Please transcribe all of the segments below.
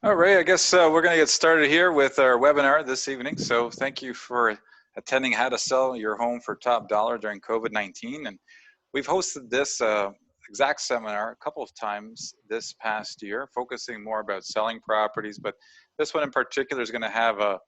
All right, I guess we're going to get started here with our webinar this evening. So thank you for attending How to Sell Your Home for Top Dollar during COVID-19. And we've hosted this exact seminar a couple of times this past year, focusing more about selling properties, but this one in particular is going to have a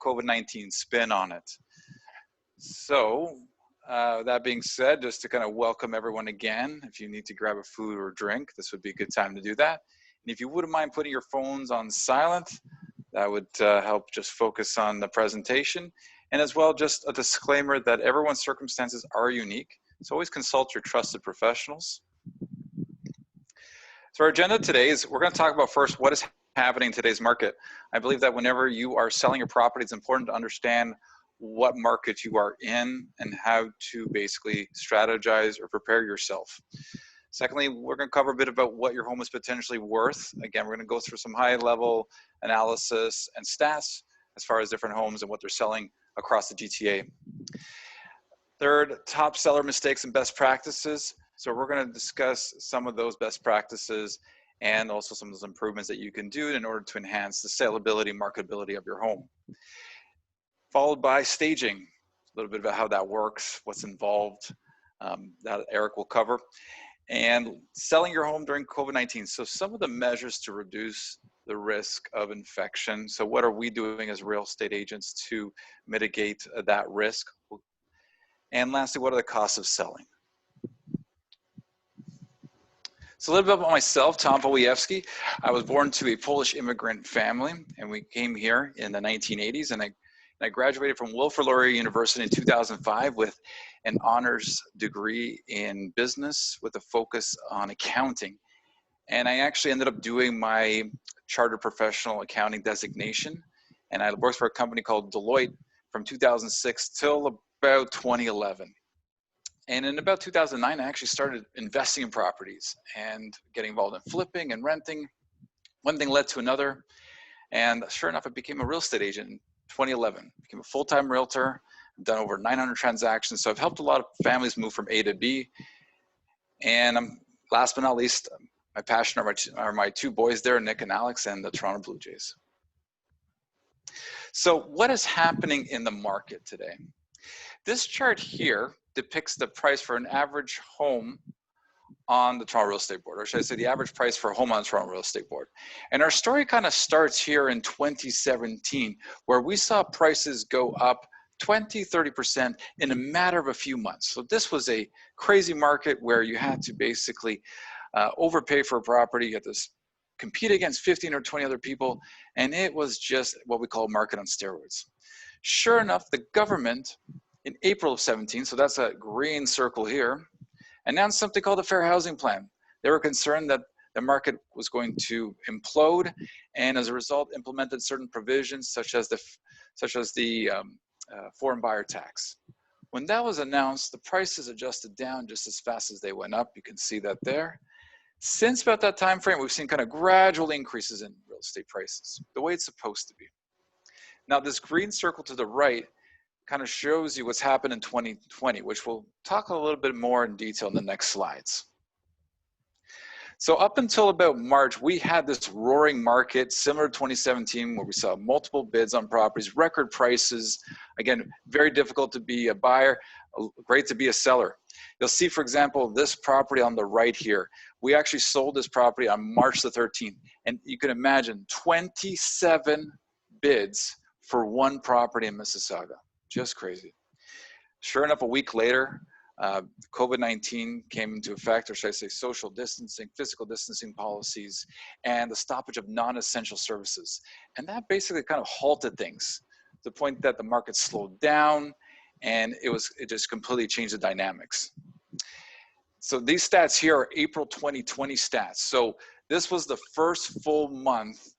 COVID-19 spin on it. So that being said, just to kind of welcome everyone again, if you need to grab a food or drink, this would be a good time to do that. And if you wouldn't mind putting your phones on silent, that would help just focus on the presentation. And as well, just a disclaimer that everyone's circumstances are unique. So always consult your trusted professionals. So our agenda today is we're going to talk about first what is happening in today's market. I believe that whenever you are selling your property, it's important to understand what market you are in and how to basically strategize or prepare yourself. Secondly, we're going to cover a bit about what your home is potentially worth. Again, we're going to go through some high-level analysis and stats as far as different homes and what they're selling across the GTA. Third, top seller mistakes and best practices. So we're going to discuss some of those best practices and also some of those improvements that you can do in order to enhance the saleability and marketability of your home. Followed by staging, a little bit about how that works, what's involved, that Eric will cover. And selling your home during COVID-19. So some of the measures to reduce the risk of infection. So what are we doing as real estate agents to mitigate that risk? And lastly, what are the costs of selling? So a little bit about myself, Tom Poliewski. I was born to a Polish immigrant family, and we came here in the 1980s, and I graduated from Wilfrid Laurier University in 2005 with an honors degree in business with a focus on accounting. And I actually ended up doing my chartered professional accounting designation. And I worked for a company called Deloitte from 2006 till about 2011. And in about 2009, I actually started investing in properties and getting involved in flipping and renting. One thing led to another. And sure enough, I became a real estate agent in 2011. Became a full-time realtor. I've done over 900 transactions. So I've helped a lot of families move from A to B. And last but not least, my passion are my two boys there, Nick and Alex, and the Toronto Blue Jays. So what is happening in the market today? This chart here depicts the price for an average home on the Toronto Real Estate Board, or should I say the average price for a home on the Toronto Real Estate Board. And our story kind of starts here in 2017, where we saw prices go up 20–30% in a matter of a few months. So this was a crazy market where you had to basically overpay for a property. You had to compete against 15 or 20 other people, and it was just what we call a market on steroids. Sure enough, the government in April of 17, so that's a green circle here, announced something called the Fair Housing Plan. They were concerned that the market was going to implode, and as a result, implemented certain provisions such as the foreign buyer tax. When that was announced, the prices adjusted down just as fast as they went up. You can see that there. Since about that time frame, we've seen kind of gradual increases in real estate prices, the way it's supposed to be. Now, this green circle to the right kind of shows you what's happened in 2020, which we'll talk a little bit more in detail in the next slides. So up until about March, we had this roaring market similar to 2017, where we saw multiple bids on properties, record prices. Again, very difficult to be a buyer, great to be a seller. You'll see, for example, this property on the right here. We actually sold this property on March the 13th. And you can imagine 27 bids for one property in Mississauga. Just crazy. Sure enough, a week later, COVID-19 came into effect, or should I say social distancing, physical distancing policies, and the stoppage of non-essential services. And that basically kind of halted things to the point that the market slowed down, and it just completely changed the dynamics. So these stats here are April 2020 stats. So this was the first full month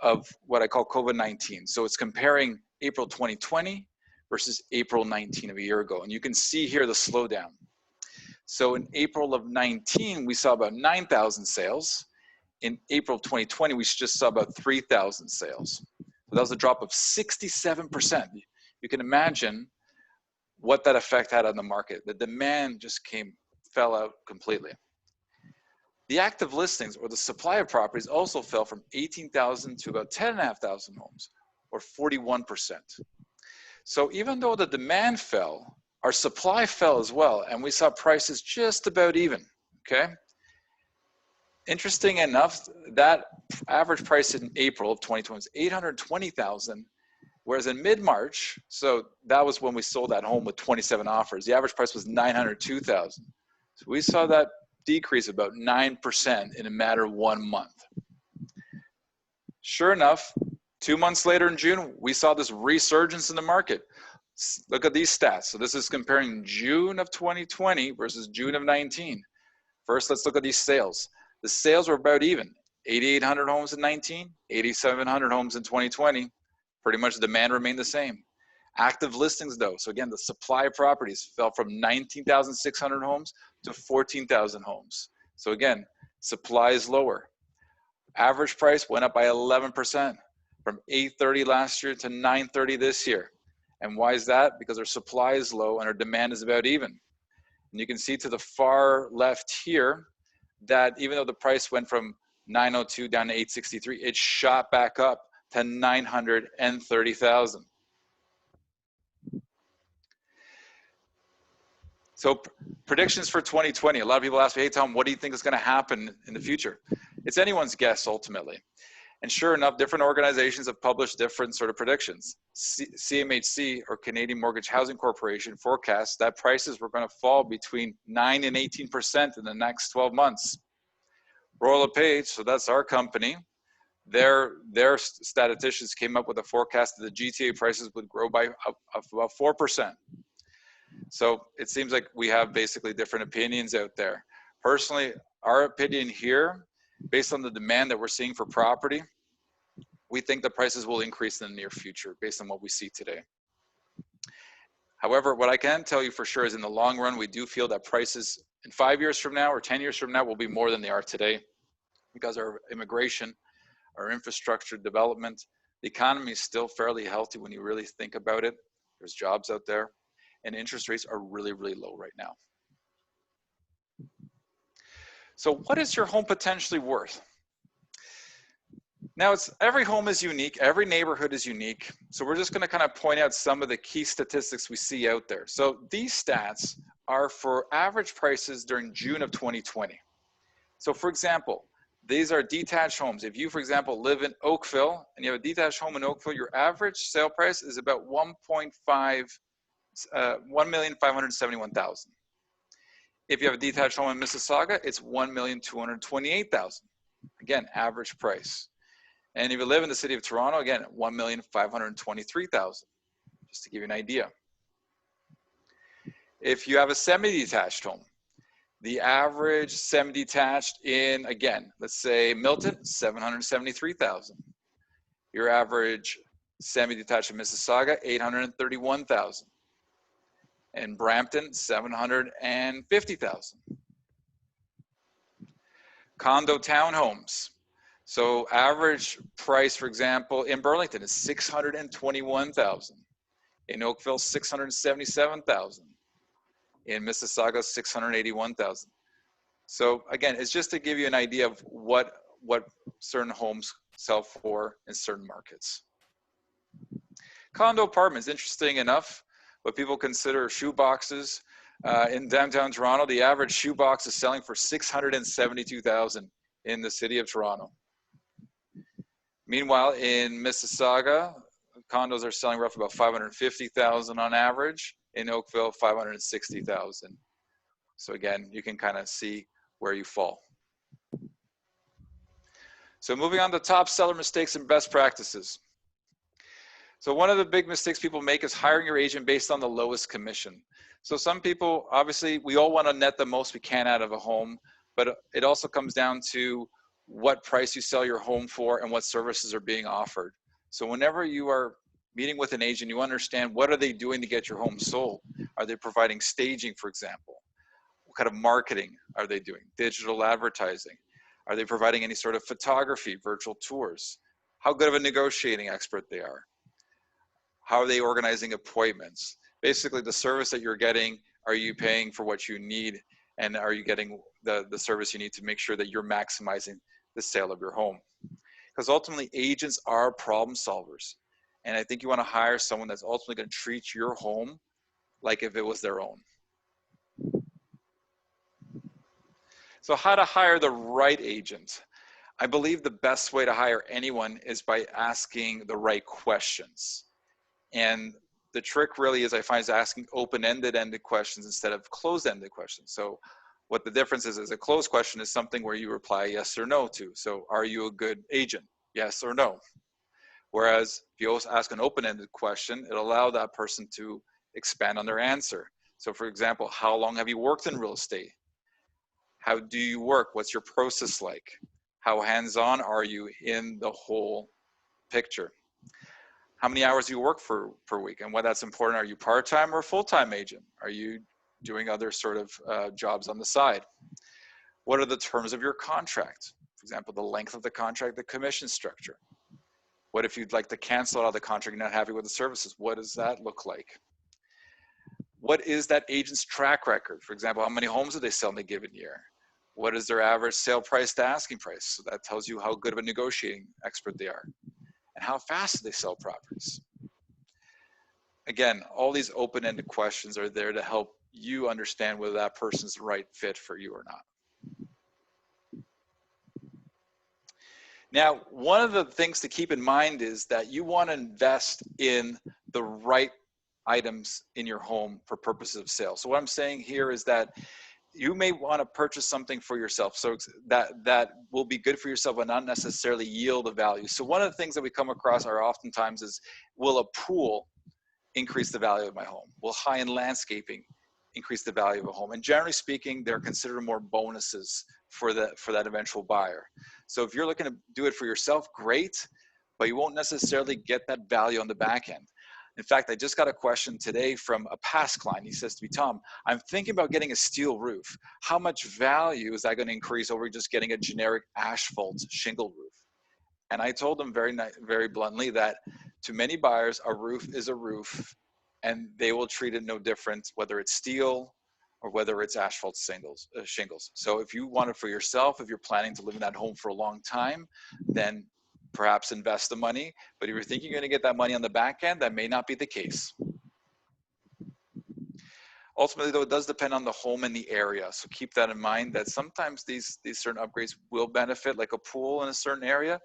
of what I call COVID-19. So it's comparing April 2020 versus April 19 of a year ago. And you can see here the slowdown. So in April of 19, we saw about 9,000 sales. In April 2020, we just saw about 3,000 sales. So that was a drop of 67%. You can imagine what that effect had on the market. The demand just fell out completely. The active listings, or the supply of properties, also fell from 18,000 to about 10,500 homes, or 41%. So even though the demand fell, our supply fell as well, and we saw prices just about even, okay? Interesting enough, that average price in April of 2020 was 820,000, whereas in mid-March, so that was when we sold that home with 27 offers, the average price was 902,000. So we saw that decrease about 9% in a matter of 1 month. Sure enough, 2 months later in June, we saw this resurgence in the market. Look at these stats. So this is comparing June of 2020 versus June of 19. First, let's look at these sales. The sales were about even. 8,800 homes in 19, 8,700 homes in 2020. Pretty much the demand remained the same. Active listings though, so again, the supply of properties fell from 19,600 homes to 14,000 homes. So again, supply is lower. Average price went up by 11%, from 830 last year to 930 this year. And why is that? Because our supply is low and our demand is about even. And you can see to the far left here that even though the price went from 902 down to 863, it shot back up to 930,000. So predictions for 2020. A lot of people ask me, hey Tom, what do you think is going to happen in the future? It's anyone's guess ultimately. And sure enough, different organizations have published different sort of predictions. CMHC, or Canadian Mortgage Housing Corporation, forecasts that prices were going to fall between 9 and 18% in the next 12 months. Royal LePage, so that's our company, their statisticians came up with a forecast that the GTA prices would grow by about 4%. So it seems like we have basically different opinions out there. Personally, our opinion here, based on the demand that we're seeing for property, we think the prices will increase in the near future based on what we see today. However, what I can tell you for sure is in the long run, we do feel that prices in 5 years from now or 10 years from now will be more than they are today, because our immigration, our infrastructure development, the economy is still fairly healthy when you really think about it. There's jobs out there, and interest rates are really, really low right now. So what is your home potentially worth? Now, every home is unique, every neighborhood is unique. So we're just gonna kind of point out some of the key statistics we see out there. So these stats are for average prices during June of 2020. So for example, these are detached homes. If you, for example, live in Oakville and you have a detached home in Oakville, your average sale price is about 1,571,000. If you have a detached home in Mississauga, it's 1,228,000. Again, average price. And if you live in the city of Toronto, again, 1,523,000, just to give you an idea. If you have a semi-detached home, the average semi-detached in, again, let's say Milton, 773,000. Your average semi-detached in Mississauga, 831,000. And Brampton, 750,000. Condo townhomes. So average price, for example, in Burlington is 621,000. In Oakville, 677,000. In Mississauga, 681,000. So again, it's just to give you an idea of what certain homes sell for in certain markets. Condo apartments, interesting enough, what people consider shoe boxes. In downtown Toronto, the average shoe box is selling for 672,000 in the city of Toronto. Meanwhile, in Mississauga, condos are selling roughly about 550,000 on average. In Oakville, 560,000. So again, you can kind of see where you fall. So moving on to top seller mistakes and best practices. So one of the big mistakes people make is hiring your agent based on the lowest commission. So some people, obviously, we all want to net the most we can out of a home, but it also comes down to what price you sell your home for and what services are being offered. So whenever you are meeting with an agent, you understand what are they doing to get your home sold? Are they providing staging, for example? What kind of marketing are they doing? Digital advertising? Are they providing any sort of photography, virtual tours? How good of a negotiating expert they are? How are they organizing appointments? Basically, the service that you're getting, are you paying for what you need And are you getting the service you need to make sure that you're maximizing the sale of your home? Because ultimately, agents are problem solvers. And I think you want to hire someone that's ultimately going to treat your home like if it was their own. So how to hire the right agent? I believe the best way to hire anyone is by asking the right questions. And the trick really is, I find, is asking open-ended questions instead of closed-ended questions. So what the difference is a closed question is something where you reply yes or no to. So are you a good agent? Yes or no. Whereas if you also ask an open-ended question, it'll allow that person to expand on their answer. So for example, how long have you worked in real estate? How do you work? What's your process like? How hands-on are you in the whole picture? How many hours do you work per week? And why that's important, are you part-time or full-time agent? Are you doing other sort of jobs on the side? What are the terms of your contract? For example, the length of the contract, the commission structure. What if you'd like to cancel out of the contract, you're not happy with the services? What does that look like? What is that agent's track record? For example, how many homes do they sell in a given year? What is their average sale price to asking price? So that tells you how good of a negotiating expert they are. And how fast do they sell properties? Again, all these open-ended questions are there to help you understand whether that person's the right fit for you or not. Now, one of the things to keep in mind is that you want to invest in the right items in your home for purposes of sale. So what I'm saying here is that you may want to purchase something for yourself, so that will be good for yourself but not necessarily yield a value. So one of the things that we come across are oftentimes is, will a pool increase the value of my home? Will high-end landscaping increase the value of a home? And generally speaking, they're considered more bonuses for that eventual buyer. So if you're looking to do it for yourself, great, but you won't necessarily get that value on the back end. In fact, I just got a question today from a past client. He says to me, Tom, I'm thinking about getting a steel roof. How much value is that going to increase over just getting a generic asphalt shingle roof? And I told him very bluntly that to many buyers, a roof is a roof, and they will treat it no different, whether it's steel or whether it's asphalt shingles. So if you want it for yourself, if you're planning to live in that home for a long time, then perhaps invest the money. But if you're thinking you're going to get that money on the back end, that may not be the case. Ultimately, though, it does depend on the home and the area. So keep that in mind, that sometimes these certain upgrades will benefit, like a pool in a certain area.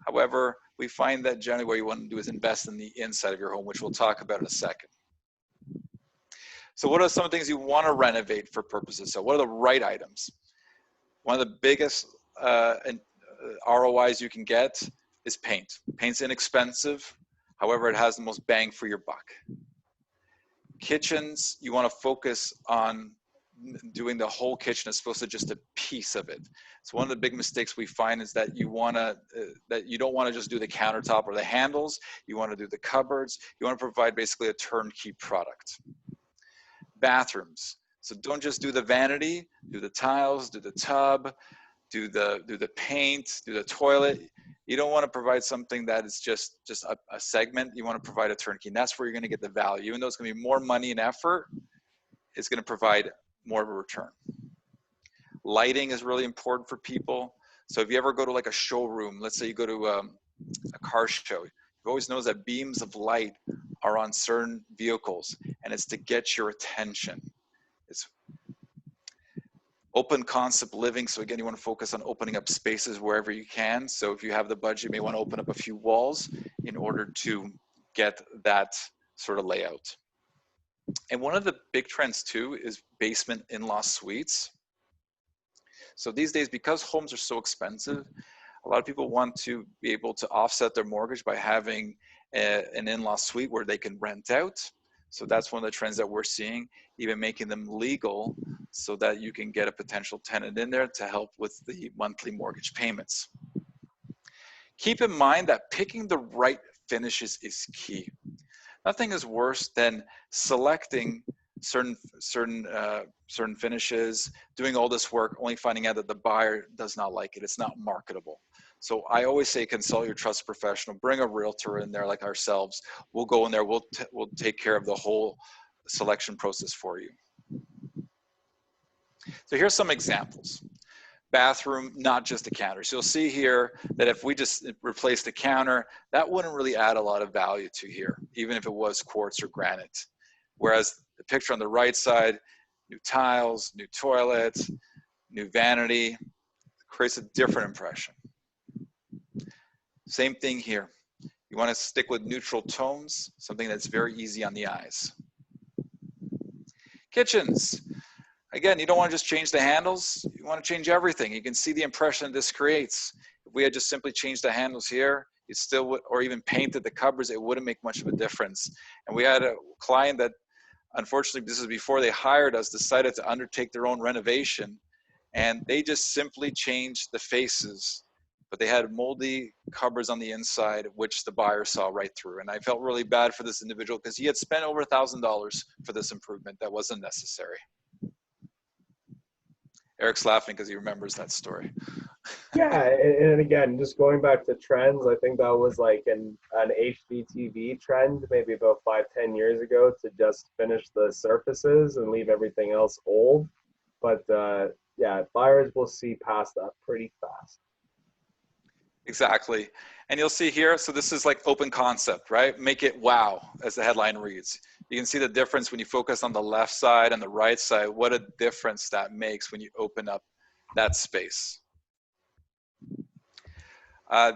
However, we find that generally what you want to do is invest in the inside of your home, which we'll talk about in a second. So what are some things you want to renovate for purposes? So what are the right items? One of the biggest ROIs you can get is paint. Paint's inexpensive. However, it has the most bang for your buck. Kitchens, you want to focus on doing the whole kitchen as opposed to just a piece of it. So one of the big mistakes we find is that you don't want to just do the countertop or the handles. You want to do the cupboards. You want to provide basically a turnkey product. Bathrooms. So don't just do the vanity, do the tiles, do the tub, do the paint, do the toilet. You don't want to provide something that is just a segment. You want to provide a turnkey, and that's where you're going to get the value. Even though it's going to be more money and effort, it's going to provide more of a return. Lighting is really important for people. So if you ever go to like a showroom, let's say you go to a car show, you've always noticed that beams of light are on certain vehicles, and it's to get your attention. It's open concept living. So again, you want to focus on opening up spaces wherever you can. So if you have the budget, you may want to open up a few walls in order to get that sort of layout. And one of the big trends too is basement in-law suites. So these days, because homes are so expensive, a lot of people want to be able to offset their mortgage by having an in-law suite where they can rent out. So that's one of the trends that we're seeing, even making them legal so that you can get a potential tenant in there to help with the monthly mortgage payments. Keep in mind that picking the right finishes is key. Nothing is worse than selecting certain finishes, doing all this work, only finding out that the buyer does not like it. It's not marketable. So I always say consult your trust professional, bring a realtor in there like ourselves. We'll go in there, we'll take care of the whole selection process for you. So here's some examples. Bathroom, not just a counter. So you'll see here that if we just replace the counter, that wouldn't really add a lot of value to here, even if it was quartz or granite. Whereas the picture on the right side, new tiles, new toilets, new vanity, creates a different impression. Same thing here. You want to stick with neutral tones, something that's very easy on the eyes. Kitchens. Again, you don't want to just change the handles. You want to change everything. You can see the impression this creates. If we had just simply changed the handles here, it still would, or even painted the cupboards, it wouldn't make much of a difference. And we had a client that, unfortunately, this is before they hired us, decided to undertake their own renovation. And they just simply changed the faces, but they had moldy cupboards on the inside, which the buyer saw right through. And I felt really bad for this individual because he had spent over $1,000 for this improvement that wasn't necessary. Eric's laughing because he remembers that story. Yeah, and again, just going back to trends, I think that was like an HDTV trend maybe about 5-10 years ago, to just finish the surfaces and leave everything else old. But yeah, buyers will see past that pretty fast. Exactly. And you'll see here, so this is like open concept, right? Make it wow, as the headline reads. You can see the difference when you focus on the left side and the right side, what a difference that makes when you open up that space.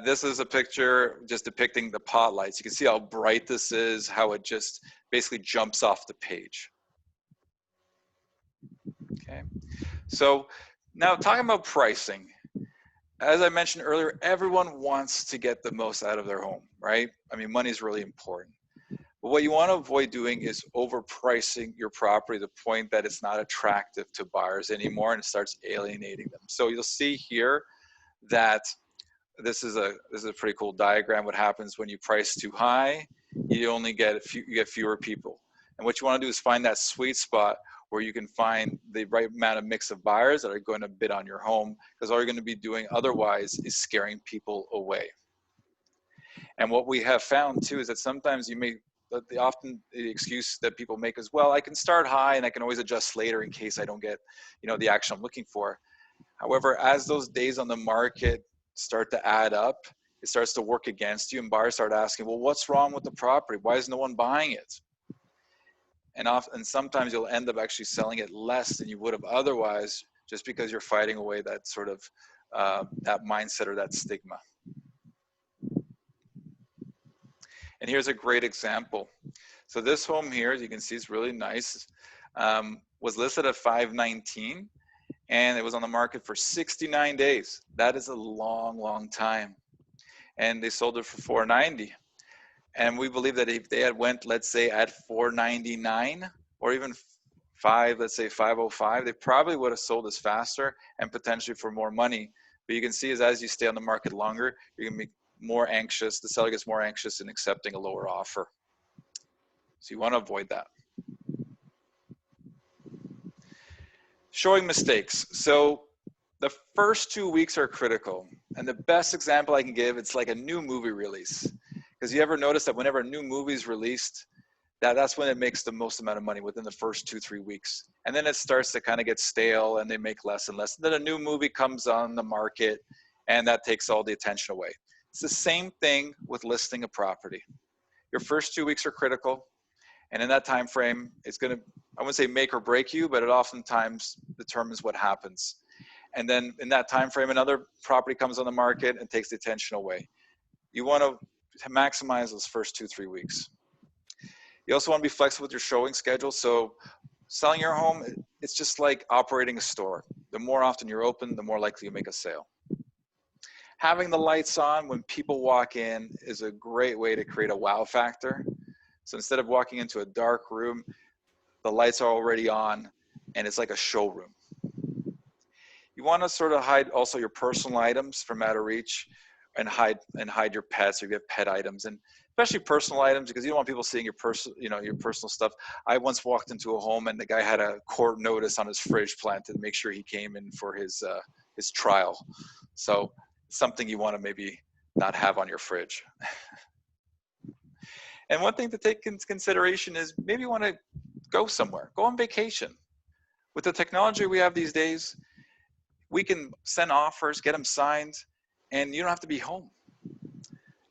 This is a picture just depicting the pot lights. You can see how bright this is, how it just basically jumps off the page. Okay, so now talking about pricing. As I mentioned earlier, everyone wants to get the most out of their home, right? I mean, money is really important. But what you want to avoid doing is overpricing your property to the point that it's not attractive to buyers anymore and it starts alienating them. So you'll see here that this is a pretty cool diagram. What happens when you price too high? You only get fewer people. And what you want to do is find that sweet spot where you can find the right amount of mix of buyers that are going to bid on your home, because all you're going to be doing otherwise is scaring people away. And what we have found too is that sometimes you may, the excuse that people make is, well, I can start high and I can always adjust later in case I don't get, the action I'm looking for. However, as those days on the market start to add up, it starts to work against you, and buyers start asking, well, what's wrong with the property? Why is no one buying it? And sometimes you'll end up actually selling it less than you would have otherwise, just because you're fighting away that sort of that mindset or that stigma. And here's a great example. So this home here, as you can see, is really nice. Was listed at $519, and it was on the market for 69 days. That is a long, long time. And they sold it for $490. And we believe that if they had went, let's say, at $499 or even let's say $505, they probably would have sold this faster and potentially for more money. But you can see is as you stay on the market longer, you're going to be more anxious. The seller gets more anxious in accepting a lower offer. So you want to avoid that. Showing mistakes. So the first 2 weeks are critical. And the best example I can give, it's like a new movie release. Because you ever notice that whenever a new movie is released, that's when it makes the most amount of money, within the first 2-3 weeks. And then it starts to kind of get stale and they make less and less. And then a new movie comes on the market and that takes all the attention away. It's the same thing with listing a property. Your first 2 weeks are critical. And in that time frame, it's going to, I wouldn't say make or break you, but it oftentimes determines what happens. And then in that time frame, another property comes on the market and takes the attention away. You want to maximize those first 2-3 weeks. You also want to be flexible with your showing schedule. So selling your home, it's just like operating a store. The more often you're open, the more likely you make a sale. Having the lights on when people walk in is a great way to create a wow factor. So instead of walking into a dark room, the lights are already on and it's like a showroom. You want to sort of hide also your personal items from out of reach, and hide your pets, or you have pet items, and especially personal items, because you don't want people seeing your personal stuff. I once walked into a home and the guy had a court notice on his fridge planted to make sure he came in for his trial. So something you want to maybe not have on your fridge. And one thing to take into consideration is maybe you want to go somewhere, go on vacation. With the technology we have these days, we can send offers, get them signed, and you don't have to be home.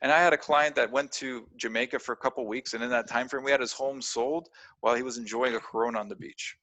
And I had a client that went to Jamaica for a couple of weeks, and in that time frame, we had his home sold while he was enjoying a Corona on the beach.